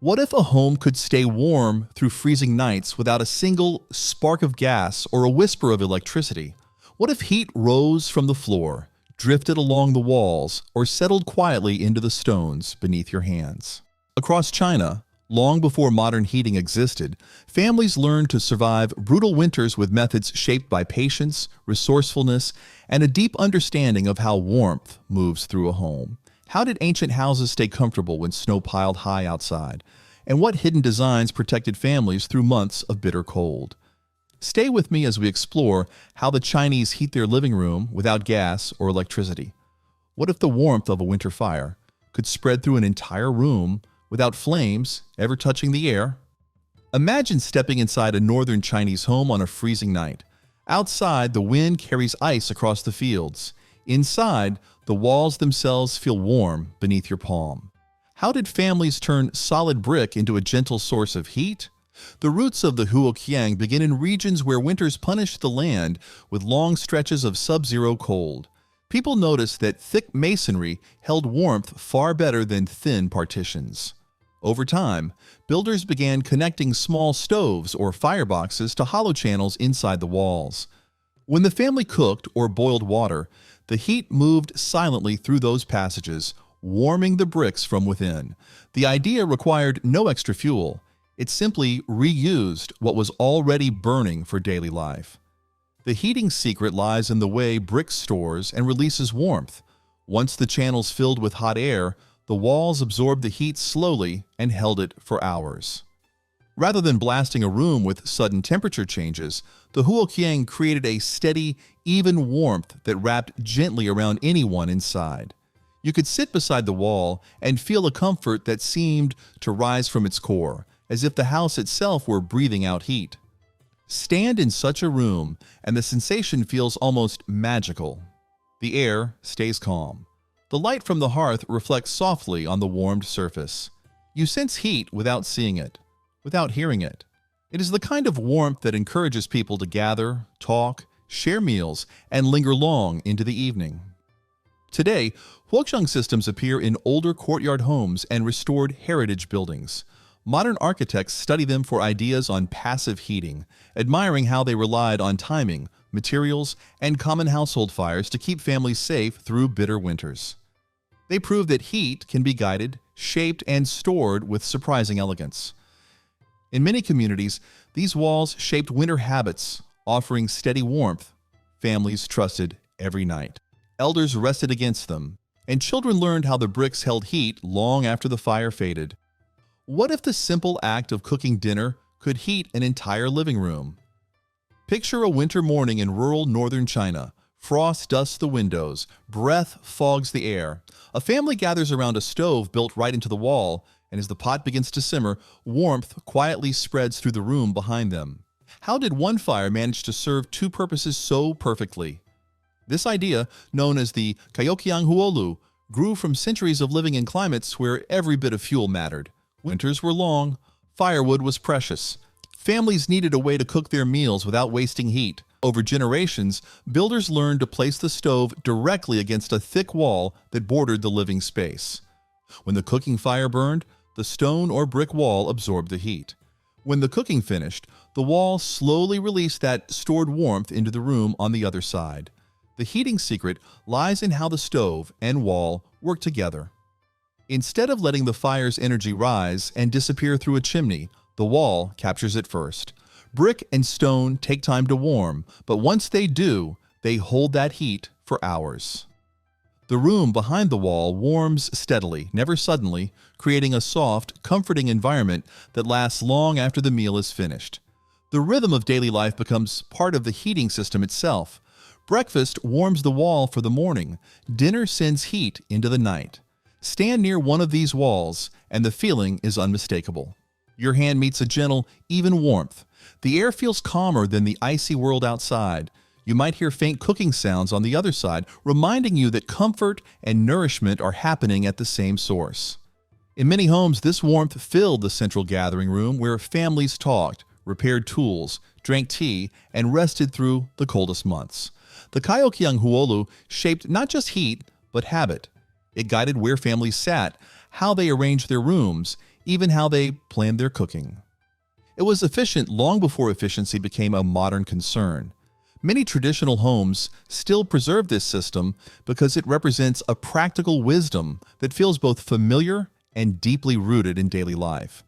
What if a home could stay warm through freezing nights without a single spark of gas or a whisper of electricity? What if heat rose from the floor, drifted along the walls, or settled quietly into the stones beneath your hands? Across China, long before modern heating existed, families learned to survive brutal winters with methods shaped by patience, resourcefulness, and a deep understanding of how warmth moves through a home. How did ancient houses stay comfortable when snow piled high outside? And what hidden designs protected families through months of bitter cold? Stay with me as we explore how the Chinese heat their living room without gas or electricity. What if the warmth of a winter fire could spread through an entire room without flames ever touching the air? Imagine stepping inside a northern Chinese home on a freezing night. Outside, the wind carries ice across the fields. Inside, the walls themselves feel warm beneath your palm. How did families turn solid brick into a gentle source of heat? The roots of the Huokiang begin in regions where winters punished the land with long stretches of sub-zero cold. People noticed that thick masonry held warmth far better than thin partitions. Over time, builders began connecting small stoves or fireboxes to hollow channels inside the walls. When the family cooked or boiled water, the heat moved silently through those passages, warming the bricks from within. The idea required no extra fuel. It simply reused what was already burning for daily life. The heating secret lies in the way brick stores and releases warmth. Once the channels filled with hot air, the walls absorbed the heat slowly and held it for hours. Rather than blasting a room with sudden temperature changes, the Huokiang created a steady, even warmth that wrapped gently around anyone inside. You could sit beside the wall and feel a comfort that seemed to rise from its core, as if the house itself were breathing out heat. Stand in such a room, and the sensation feels almost magical. The air stays calm. The light from the hearth reflects softly on the warmed surface. You sense heat without seeing it, without hearing it. It is the kind of warmth that encourages people to gather, talk, share meals, and linger long into the evening. Today, Huoqiáng systems appear in older courtyard homes and restored heritage buildings. Modern architects study them for ideas on passive heating, admiring how they relied on timing, materials, and common household fires to keep families safe through bitter winters. They prove that heat can be guided, shaped, and stored with surprising elegance. In many communities, these walls shaped winter habits, offering steady warmth families trusted every night. Elders rested against them, and children learned how the bricks held heat long after the fire faded. What if the simple act of cooking dinner could heat an entire living room? Picture a winter morning in rural northern China. Frost dusts the windows, breath fogs the air. A family gathers around a stove built right into the wall, and as the pot begins to simmer, warmth quietly spreads through the room behind them. How did one fire manage to serve two purposes so perfectly? This idea, known as the Kàoqiáng Huǒlú, grew from centuries of living in climates where every bit of fuel mattered. Winters were long, firewood was precious. Families needed a way to cook their meals without wasting heat. Over generations, builders learned to place the stove directly against a thick wall that bordered the living space. When the cooking fire burned, the stone or brick wall absorbed the heat. When the cooking finished, the wall slowly released that stored warmth into the room on the other side. The heating secret lies in how the stove and wall work together. Instead of letting the fire's energy rise and disappear through a chimney, the wall captures it first. Brick and stone take time to warm, but once they do, they hold that heat for hours. The room behind the wall warms steadily, never suddenly, creating a soft, comforting environment that lasts long after the meal is finished. The rhythm of daily life becomes part of the heating system itself. Breakfast warms the wall for the morning. Dinner sends heat into the night. Stand near one of these walls, and the feeling is unmistakable. Your hand meets a gentle, even warmth. The air feels calmer than the icy world outside. You might hear faint cooking sounds on the other side, reminding you that comfort and nourishment are happening at the same source. In many homes, this warmth filled the central gathering room where families talked, repaired tools, drank tea, and rested through the coldest months. The Kàoqiáng Huǒlú shaped not just heat, but habit. It guided where families sat, how they arranged their rooms, even how they planned their cooking. It was efficient long before efficiency became a modern concern. Many traditional homes still preserve this system because it represents a practical wisdom that feels both familiar and deeply rooted in daily life.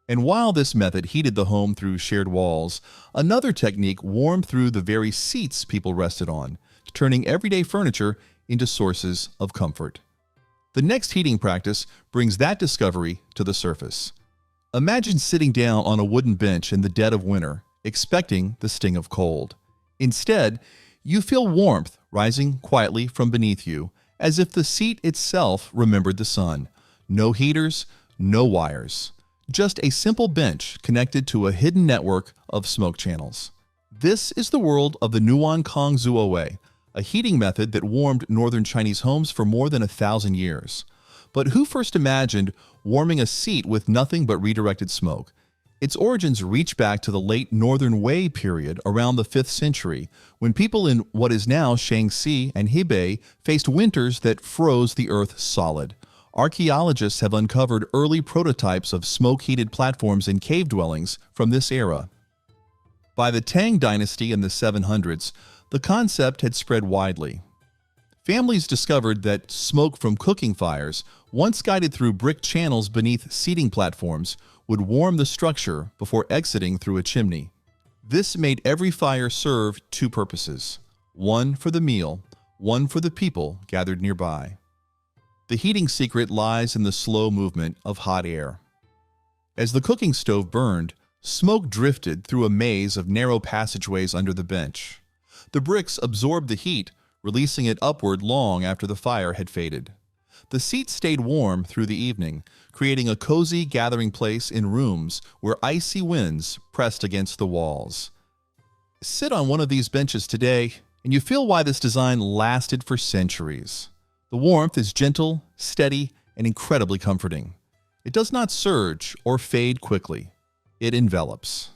And while this method heated the home through shared walls, another technique warmed through the very seats people rested on, turning everyday furniture into sources of comfort. The next heating practice brings that discovery to the surface. Imagine sitting down on a wooden bench in the dead of winter, expecting the sting of cold. Instead, you feel warmth rising quietly from beneath you, as if the seat itself remembered the sun. No heaters, no wires. Just a simple bench connected to a hidden network of smoke channels. This is the world of the Nuǎnkàng Zuòwèi, a heating method that warmed northern Chinese homes for more than 1,000 years. But who first imagined warming a seat with nothing but redirected smoke? Its origins reach back to the late Northern Wei period around the 5th century, when people in what is now Shaanxi and Hebei faced winters that froze the earth solid. Archaeologists have uncovered early prototypes of smoke-heated platforms in cave dwellings from this era. By the Tang dynasty in the 700s, the concept had spread widely. Families discovered that smoke from cooking fires, once guided through brick channels beneath seating platforms, would warm the structure before exiting through a chimney. This made every fire serve two purposes: one for the meal, one for the people gathered nearby. The heating secret lies in the slow movement of hot air. As the cooking stove burned, smoke drifted through a maze of narrow passageways under the bench. The bricks absorbed the heat, releasing it upward long after the fire had faded. The seat stayed warm through the evening, creating a cozy gathering place in rooms where icy winds pressed against the walls. Sit on one of these benches today, and you feel why this design lasted for centuries. The warmth is gentle, steady, and incredibly comforting. It does not surge or fade quickly. It envelops.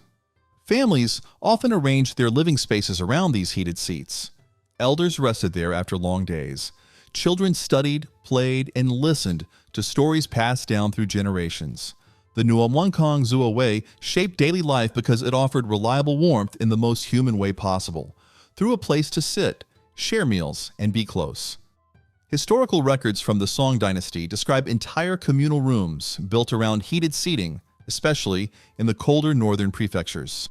Families often arrange their living spaces around these heated seats. Elders rested there after long days. Children studied, played, and listened to stories passed down through generations. The Nuǎnkàng Zuòwèi shaped daily life because it offered reliable warmth in the most human way possible, through a place to sit, share meals, and be close. Historical records from the Song dynasty describe entire communal rooms built around heated seating, especially in the colder northern prefectures.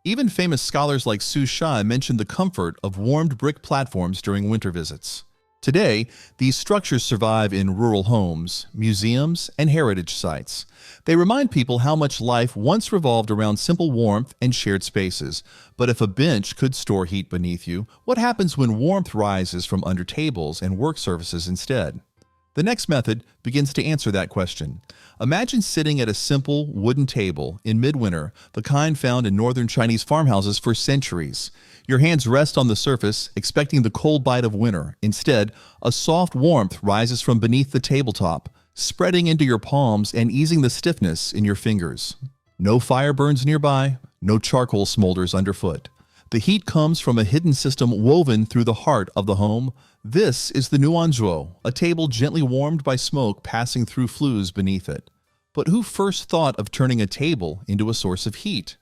Even famous scholars like Su Shai mentioned the comfort of warmed brick platforms during winter visits. Today, these structures survive in rural homes, museums, and heritage sites. They remind people how much life once revolved around simple warmth and shared spaces. But if a bench could store heat beneath you, what happens when warmth rises from under tables and work surfaces instead? The next method begins to answer that question. Imagine sitting at a simple wooden table in midwinter, the kind found in northern Chinese farmhouses for centuries. Your hands rest on the surface, expecting the cold bite of winter. Instead, a soft warmth rises from beneath the tabletop, spreading into your palms and easing the stiffness in your fingers. No fire burns nearby, no charcoal smolders underfoot. The heat comes from a hidden system woven through the heart of the home. This is the Nuǎnshādì, a table gently warmed by smoke passing through flues beneath it. But who first thought of turning a table into a source of heat?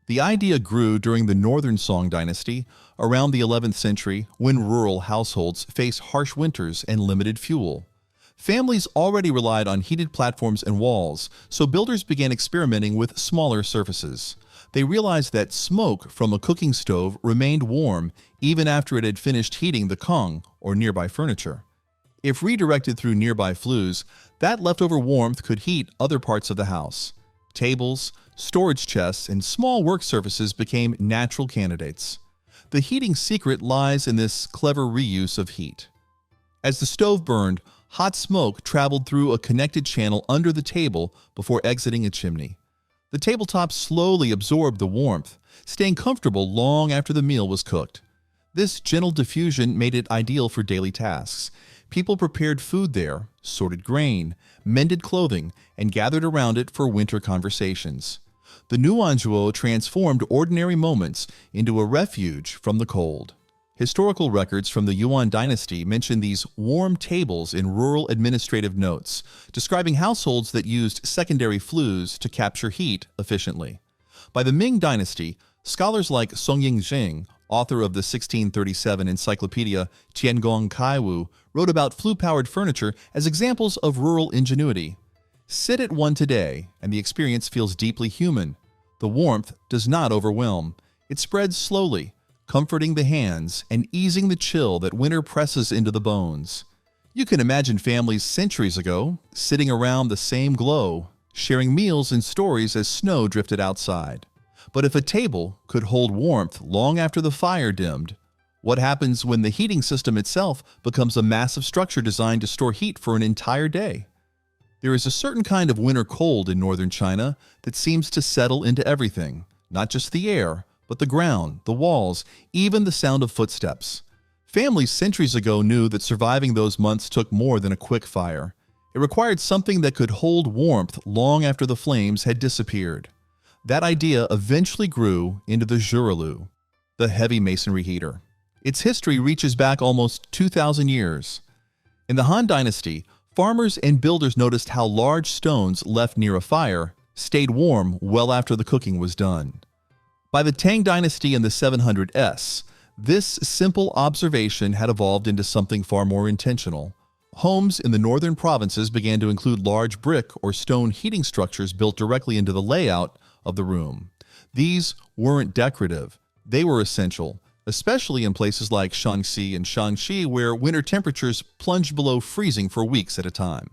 The idea grew during the Northern Song dynasty, around the 11th century, when rural households faced harsh winters and limited fuel. Families already relied on heated platforms and walls, so builders began experimenting with smaller surfaces. They realized that smoke from a cooking stove remained warm even after it had finished heating the kàoqiáng, or nearby furniture. If redirected through nearby flues, that leftover warmth could heat other parts of the house. Tables, storage chests, and small work surfaces became natural candidates. The heating secret lies in this clever reuse of heat. As the stove burned, hot smoke traveled through a connected channel under the table before exiting a chimney. The tabletop slowly absorbed the warmth, staying comfortable long after the meal was cooked. This gentle diffusion made it ideal for daily tasks. People prepared food there, sorted grain, mended clothing, and gathered around it for winter conversations. The Nuǎnshādì transformed ordinary moments into a refuge from the cold. Historical records from the Yuan dynasty mention these warm tables in rural administrative notes, describing households that used secondary flues to capture heat efficiently. By the Ming dynasty, scholars like Song Ying-jing, author of the 1637 encyclopedia Tiangong Kaiwu, wrote about flue-powered furniture as examples of rural ingenuity. Sit at one today, and the experience feels deeply human. The warmth does not overwhelm. It spreads slowly, comforting the hands and easing the chill that winter presses into the bones. You can imagine families centuries ago sitting around the same glow, sharing meals and stories as snow drifted outside. But if a table could hold warmth long after the fire dimmed, what happens when the heating system itself becomes a massive structure designed to store heat for an entire day? There is a certain kind of winter cold in northern China that seems to settle into everything, not just the air, but the ground, the walls, even the sound of footsteps. Families centuries ago knew that surviving those months took more than a quick fire. It required something that could hold warmth long after the flames had disappeared. That idea eventually grew into the Zuòrlu, the heavy masonry heater. Its history reaches back almost 2,000 years. In the Han Dynasty, farmers and builders noticed how large stones left near a fire stayed warm well after the cooking was done. By the Tang Dynasty in the 700s, this simple observation had evolved into something far more intentional. Homes in the northern provinces began to include large brick or stone heating structures built directly into the layout of the room. These weren't decorative, they were essential, especially in places like Shaanxi and Shaanxi where winter temperatures plunged below freezing for weeks at a time.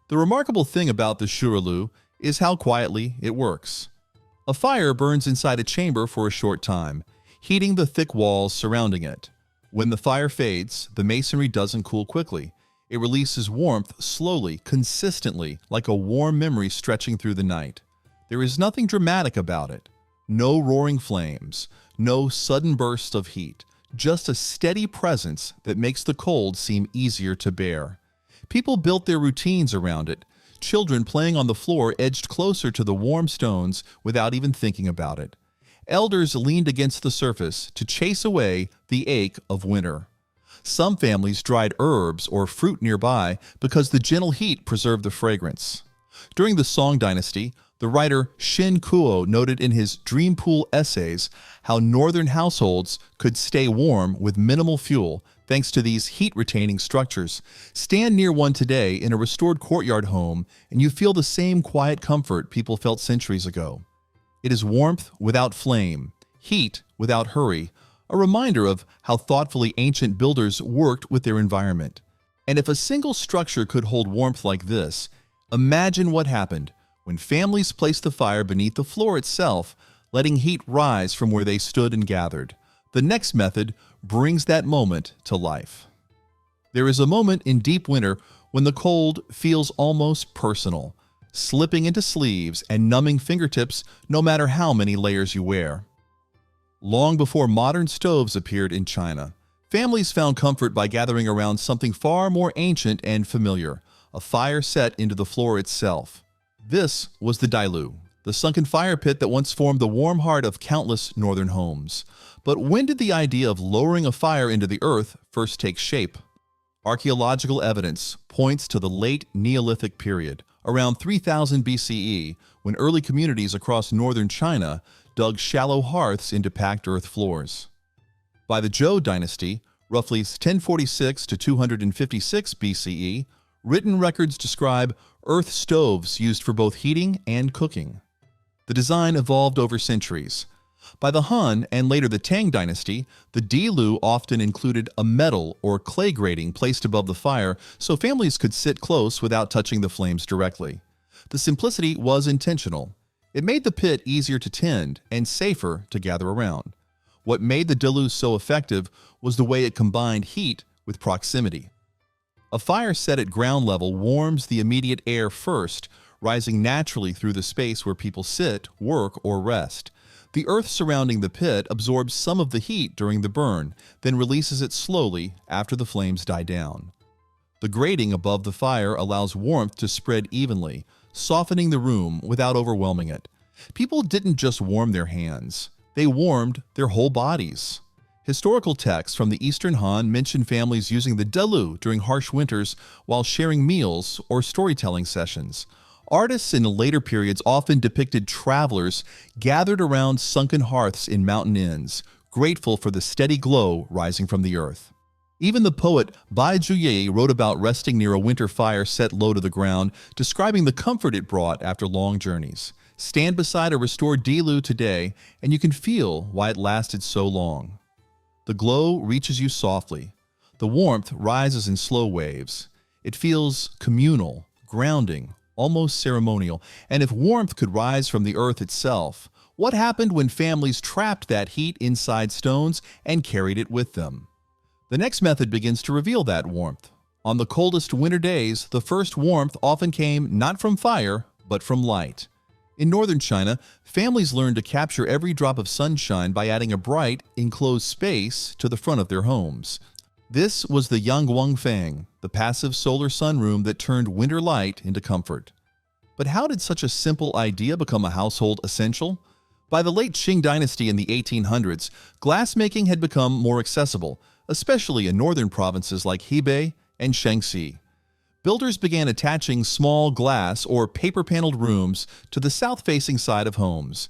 The remarkable thing about the Zuòrlu is how quietly it works. A fire burns inside a chamber for a short time, heating the thick walls surrounding it. When the fire fades, the masonry doesn't cool quickly. It releases warmth slowly, consistently, like a warm memory stretching through the night. There is nothing dramatic about it. No roaring flames, no sudden bursts of heat, just a steady presence that makes the cold seem easier to bear. People built their routines around it. Children playing on the floor edged closer to the warm stones without even thinking about it. Elders leaned against the surface to chase away the ache of winter. Some families dried herbs or fruit nearby because the gentle heat preserved the fragrance. During the Song Dynasty, the writer Shin Kuo noted in his Dream Pool essays how northern households could stay warm with minimal fuel thanks to these heat-retaining structures. Stand near one today in a restored courtyard home and you feel the same quiet comfort people felt centuries ago. It is warmth without flame, heat without hurry, a reminder of how thoughtfully ancient builders worked with their environment. And if a single structure could hold warmth like this, imagine what happened when families placed the fire beneath the floor itself, letting heat rise from where they stood and gathered. The next method brings that moment to life. There is a moment in deep winter when the cold feels almost personal, slipping into sleeves and numbing fingertips no matter how many layers you wear. Long before modern stoves appeared in China, families found comfort by gathering around something far more ancient and familiar, a fire set into the floor itself. This was the Dailu, the sunken fire pit that once formed the warm heart of countless northern homes. But when did the idea of lowering a fire into the earth first take shape? Archaeological evidence points to the late Neolithic period, around 3000 BCE, when early communities across northern China dug shallow hearths into packed earth floors. By the Zhou dynasty, roughly 1046 to 256 BCE, written records describe earth stoves used for both heating and cooking. The design evolved over centuries. By the Han and later the Tang dynasty, the dilu often included a metal or clay grating placed above the fire so families could sit close without touching the flames directly. The simplicity was intentional. It made the pit easier to tend and safer to gather around. What made the dilu so effective was the way it combined heat with proximity. A fire set at ground level warms the immediate air first, rising naturally through the space where people sit, work, or rest. The earth surrounding the pit absorbs some of the heat during the burn, then releases it slowly after the flames die down. The grating above the fire allows warmth to spread evenly, softening the room without overwhelming it. People didn't just warm their hands, they warmed their whole bodies. Historical texts from the Eastern Han mention families using the delu during harsh winters while sharing meals or storytelling sessions. Artists in later periods often depicted travelers gathered around sunken hearths in mountain inns, grateful for the steady glow rising from the earth. Even the poet Bai Juye wrote about resting near a winter fire set low to the ground, describing the comfort it brought after long journeys. Stand beside a restored delu today, and you can feel why it lasted so long. The glow reaches you softly. The warmth rises in slow waves. It feels communal, grounding, almost ceremonial. And if warmth could rise from the earth itself, what happened when families trapped that heat inside stones and carried it with them? The next method begins to reveal that warmth. On the coldest winter days, the first warmth often came not from fire, but from light. In northern China, families learned to capture every drop of sunshine by adding a bright, enclosed space to the front of their homes. This was the Yangguangfang, the passive solar sunroom that turned winter light into comfort. But how did such a simple idea become a household essential? By the late Qing dynasty in the 1800s, glassmaking had become more accessible, especially in northern provinces like Hebei and Shaanxi. Builders began attaching small glass or paper-paneled rooms to the south-facing side of homes.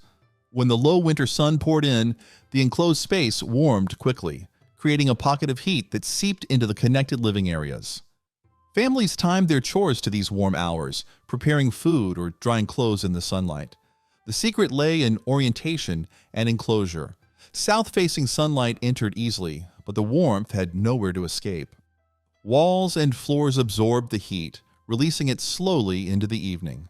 When the low winter sun poured in, the enclosed space warmed quickly, creating a pocket of heat that seeped into the connected living areas. Families timed their chores to these warm hours, preparing food or drying clothes in the sunlight. The secret lay in orientation and enclosure. South-facing sunlight entered easily, but the warmth had nowhere to escape. Walls and floors absorbed the heat, releasing it slowly into the evening.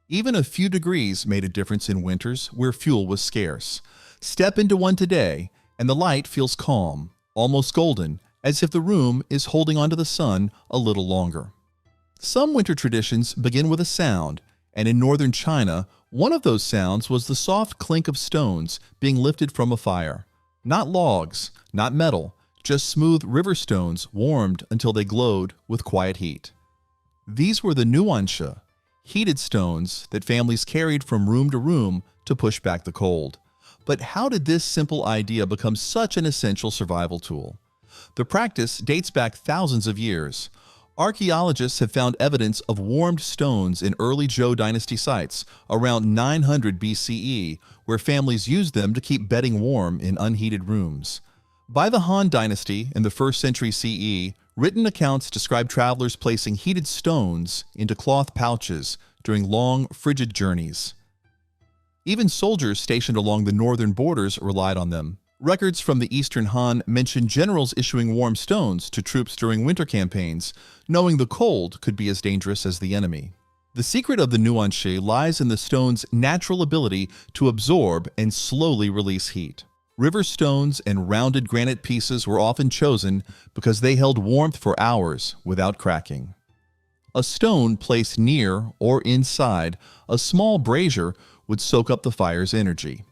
Even a few degrees made a difference in winters where fuel was scarce. Step into one today, and the light feels calm, almost golden, as if the room is holding onto the sun a little longer. Some winter traditions begin with a sound, and in northern China, one of those sounds was the soft clink of stones being lifted from a fire. Not logs, not metal, just smooth river stones warmed until they glowed with quiet heat. These were the Nuǎnshādì, heated stones that families carried from room to room to push back the cold. But how did this simple idea become such an essential survival tool? The practice dates back thousands of years. Archaeologists have found evidence of warmed stones in early Zhou dynasty sites around 900 BCE, where families used them to keep bedding warm in unheated rooms. By the Han Dynasty in the 1st century CE, written accounts describe travelers placing heated stones into cloth pouches during long, frigid journeys. Even soldiers stationed along the northern borders relied on them. Records from the Eastern Han mention generals issuing warm stones to troops during winter campaigns, knowing the cold could be as dangerous as the enemy. The secret of the Nuǎnshādì lies in the stone's natural ability to absorb and slowly release heat. River stones and rounded granite pieces were often chosen because they held warmth for hours without cracking. A stone placed near or inside a small brazier would soak up the fire's energy.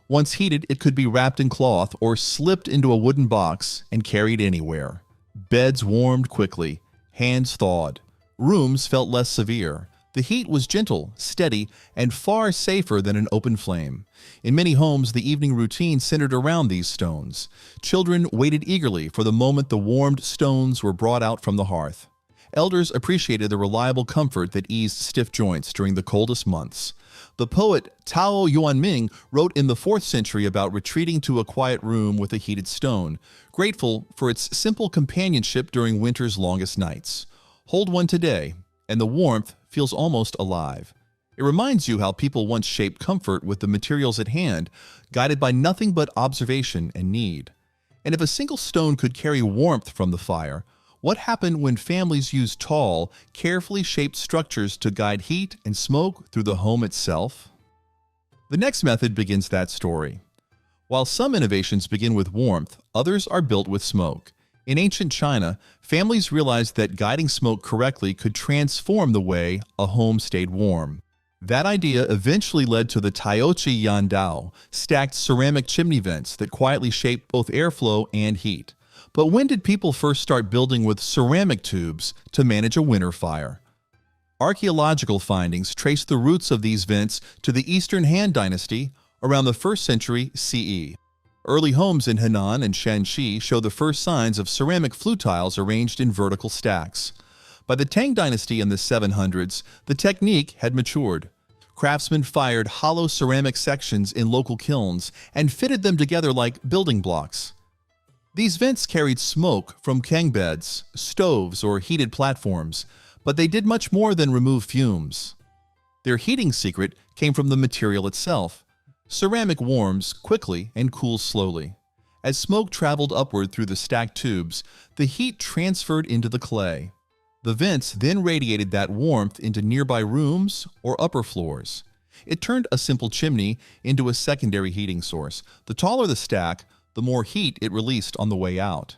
Once heated, it could be wrapped in cloth or slipped into a wooden box and carried anywhere. Beds warmed quickly, hands thawed. Rooms felt less severe. The heat was gentle, steady, and far safer than an open flame. In many homes, the evening routine centered around these stones. Children waited eagerly for the moment the warmed stones were brought out from the hearth. Elders appreciated the reliable comfort that eased stiff joints during the coldest months. The poet Tao Yuanming wrote in the 4th century about retreating to a quiet room with a heated stone, grateful for its simple companionship during winter's longest nights. Hold one today, and the warmth feels almost alive. It reminds you how people once shaped comfort with the materials at hand, guided by nothing but observation and need. And if a single stone could carry warmth from the fire, what happened when families used tall, carefully shaped structures to guide heat and smoke through the home itself? The next method begins that story. While some innovations begin with warmth, others are built with smoke. In ancient China, families realized that guiding smoke correctly could transform the way a home stayed warm. That idea eventually led to the Taoqi Yandao, stacked ceramic chimney vents that quietly shaped both airflow and heat. But when did people first start building with ceramic tubes to manage a winter fire? Archaeological findings trace the roots of these vents to the Eastern Han Dynasty around the 1st century CE. Early homes in Henan and Shanxi show the first signs of ceramic flue tiles arranged in vertical stacks. By the Tang Dynasty in the 700s, the technique had matured. Craftsmen fired hollow ceramic sections in local kilns and fitted them together like building blocks. These vents carried smoke from keng beds, stoves, or heated platforms, but they did much more than remove fumes. Their heating secret came from the material itself. Ceramic warms quickly and cools slowly. As smoke traveled upward through the stacked tubes, the heat transferred into the clay. The vents then radiated that warmth into nearby rooms or upper floors. It turned a simple chimney into a secondary heating source. The taller the stack, the more heat it released on the way out.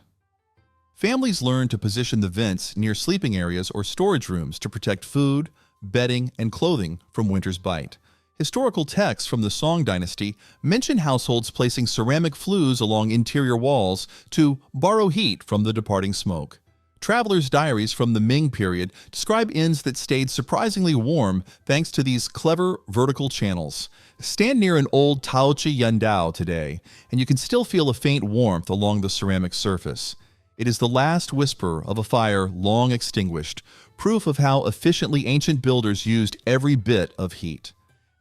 Families learned to position the vents near sleeping areas or storage rooms to protect food, bedding, and clothing from winter's bite. Historical texts from the Song dynasty mention households placing ceramic flues along interior walls to borrow heat from the departing smoke. Travelers' diaries from the Ming period describe inns that stayed surprisingly warm thanks to these clever vertical channels. Stand near an old Taoqi Yandao today, and you can still feel a faint warmth along the ceramic surface. It is the last whisper of a fire long extinguished, proof of how efficiently ancient builders used every bit of heat.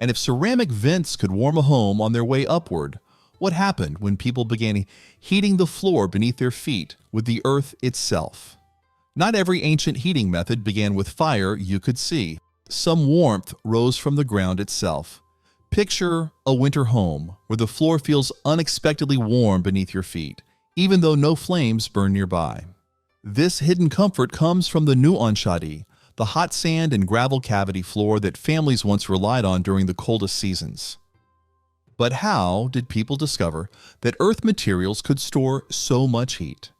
And if ceramic vents could warm a home on their way upward, what happened when people began heating the floor beneath their feet with the earth itself? Not every ancient heating method began with fire you could see. Some warmth rose from the ground itself. Picture a winter home where the floor feels unexpectedly warm beneath your feet, even though no flames burn nearby. This hidden comfort comes from the Nuǎnshādì, the hot sand and gravel cavity floor that families once relied on during the coldest seasons. But how did people discover that earth materials could store so much heat?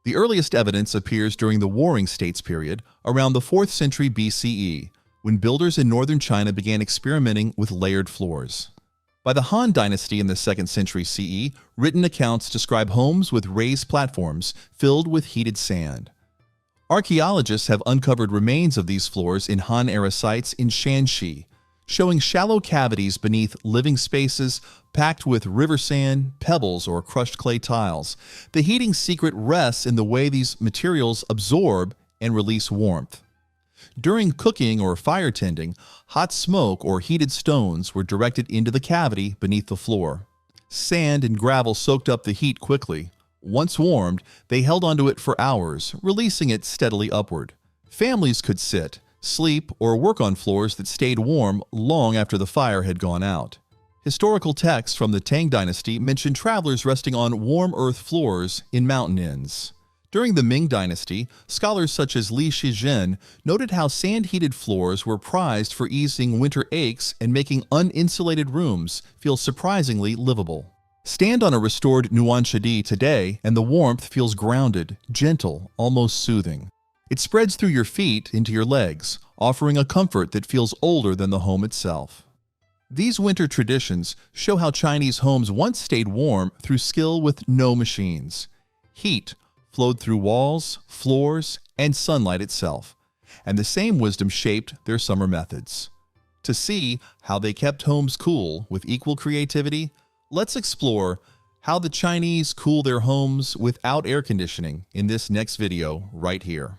The earliest evidence appears during the Warring States period, around the 4th century BCE, when builders in northern China began experimenting with layered floors. By the Han Dynasty in the 2nd century CE, written accounts describe homes with raised platforms filled with heated sand. Archaeologists have uncovered remains of these floors in Han-era sites in Shanxi, showing shallow cavities beneath living spaces packed with river sand, pebbles, or crushed clay tiles. The heating secret rests in the way these materials absorb and release warmth. During cooking or fire tending, hot smoke or heated stones were directed into the cavity beneath the floor. Sand and gravel soaked up the heat quickly. Once warmed, they held onto it for hours, releasing it steadily upward. Families could sit, sleep, or work on floors that stayed warm long after the fire had gone out. Historical texts from the Tang Dynasty mention travelers resting on warm earth floors in mountain inns. During the Ming Dynasty, scholars such as Li Shizhen noted how sand-heated floors were prized for easing winter aches and making uninsulated rooms feel surprisingly livable. Stand on a restored Nuǎnshādì today, and the warmth feels grounded, gentle, almost soothing. It spreads through your feet into your legs, offering a comfort that feels older than the home itself. These winter traditions show how Chinese homes once stayed warm through skill with no machines. Heat flowed through walls, floors, and sunlight itself, and the same wisdom shaped their summer methods. To see how they kept homes cool with equal creativity, let's explore how the Chinese cool their homes without air conditioning in this next video right here.